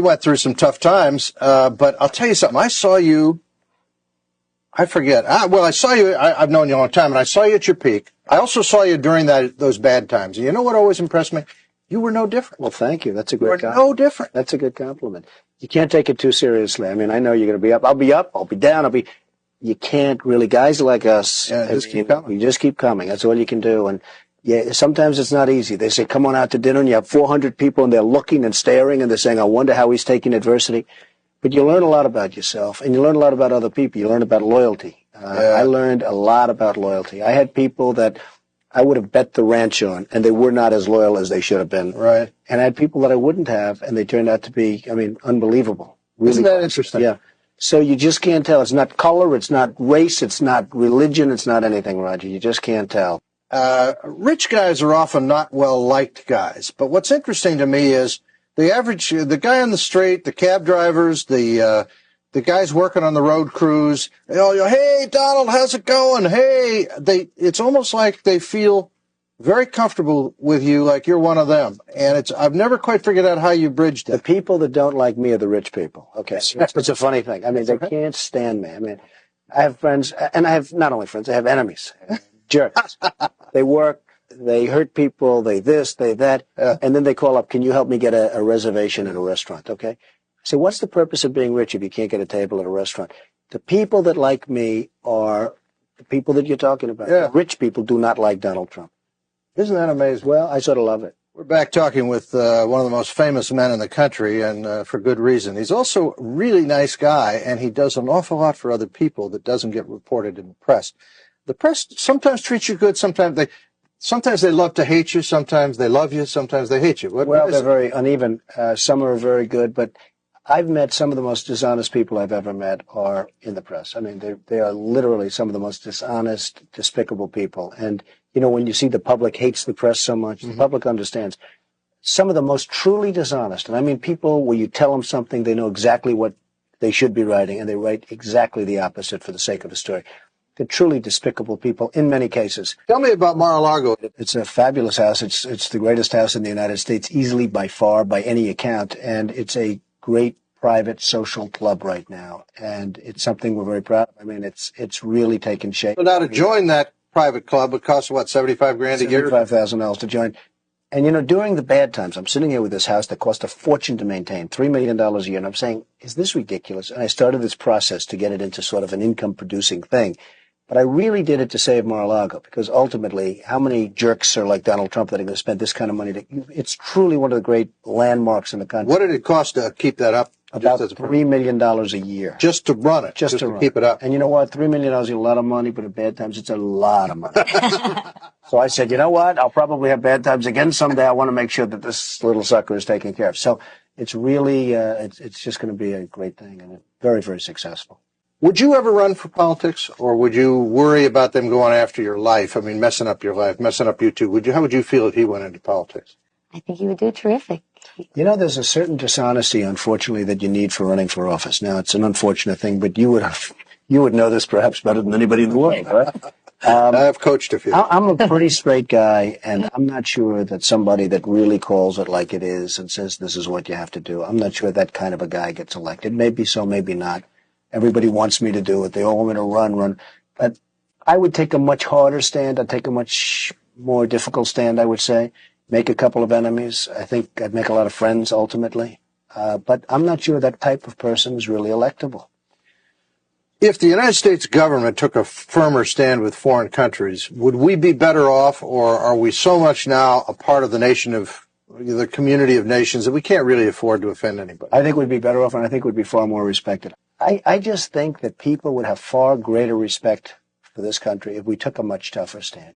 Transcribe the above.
You went through some tough times, but I'll tell you something. I saw you, I forget. I saw you, I've known you a long time, and I saw you at your peak. I also saw you during those bad times. And you know what always impressed me? You were no different. Well, thank you. That's a great compliment. No different. That's a good compliment. You can't take it too seriously. I mean, I know you're going to be up. I'll be up. I'll be down. You can't really, guys like us, keep coming. You just keep coming. That's all you can do. And yeah, sometimes it's not easy. They say, come on out to dinner, and you have 400 people, and they're looking and staring, and they're saying, I wonder how he's taking adversity. But you learn a lot about yourself, and you learn a lot about other people. You learn about loyalty. I learned a lot about loyalty. I had people that I would have bet the ranch on, and they were not as loyal as they should have been. Right. And I had people that I wouldn't have, and they turned out to be, unbelievable. Really. Isn't that interesting? Yeah. So you just can't tell. It's not color, it's not race, it's not religion, it's not anything, Roger. You just can't tell. Rich guys are often not well-liked guys. But what's interesting to me is the guy on the street, the cab drivers, the guys working on the road crews, they all go, hey, Donald, how's it going? Hey, it's almost like they feel very comfortable with you, like you're one of them. And I've never quite figured out how you bridged it. The people that don't like me are the rich people. Okay. It's a funny thing. I mean, they can't stand me. I mean, I have friends, and I have not only friends, I have enemies, jerks. They work, they hurt people, they this, they that, and then they call up, can you help me get a reservation at a restaurant, okay? I say, what's the purpose of being rich if you can't get a table at a restaurant? The people that like me are the people that you're talking about. Yeah. Rich people do not like Donald Trump. Isn't that amazing? Well, I sort of love it. We're back talking with one of the most famous men in the country, and for good reason. He's also a really nice guy, and he does an awful lot for other people that doesn't get reported in the press. The press sometimes treats you good, sometimes they love to hate you, sometimes they love you, sometimes they hate you. They're very uneven. Some are very good, but I've met some of the most dishonest people I've ever met are in the press. I mean, they are literally some of the most dishonest, despicable people. And, when you see the public hates the press so much, the public understands. Some of the most truly dishonest, and I mean people where you tell them something, they know exactly what they should be writing, and they write exactly the opposite for the sake of the story. They're truly despicable people in many cases. Tell me about Mar-a-Lago. It's a fabulous house. It's the greatest house in the United States, easily by far, by any account, and it's a great private social club right now, and it's something we're very proud of. I mean, it's really taken shape. So now to join that private club, it costs what, $75,000 a year? $75,000 to join. And during the bad times, I'm sitting here with this house that cost a fortune to maintain, $3 million a year, and I'm saying, is this ridiculous? And I started this process to get it into sort of an income-producing thing. But I really did it to save Mar-a-Lago, because ultimately, how many jerks are like Donald Trump that are going to spend this kind of money? It's truly one of the great landmarks in the country. What did it cost to keep that up? About $3 million a year. Just to run it. Just to keep it up. And you know what? $3 million is a lot of money, but at bad times, it's a lot of money. So I said, you know what? I'll probably have bad times again someday. I want to make sure that this little sucker is taken care of. So it's really, it's just going to be a great thing, and very, very successful. Would you ever run for politics, or would you worry about them going after your life? I mean, messing up your life, messing up you too. How would you feel if he went into politics? I think he would do terrific. There's a certain dishonesty, unfortunately, that you need for running for office. Now, it's an unfortunate thing, but you would know this perhaps better than anybody in the world, right? I've coached a few. I'm a pretty straight guy, and I'm not sure that somebody that really calls it like it is and says this is what you have to do, I'm not sure that kind of a guy gets elected. Maybe so, maybe not. Everybody wants me to do it. They all want me to run. But I would take a much harder stand. I'd take a much more difficult stand, I would say. Make a couple of enemies. I think I'd make a lot of friends, ultimately. But I'm not sure that type of person is really electable. If the United States government took a firmer stand with foreign countries, would we be better off, or are we so much now a part of the community of nations that we can't really afford to offend anybody? I think we'd be better off, and I think we'd be far more respected. I just think that people would have far greater respect for this country if we took a much tougher stand.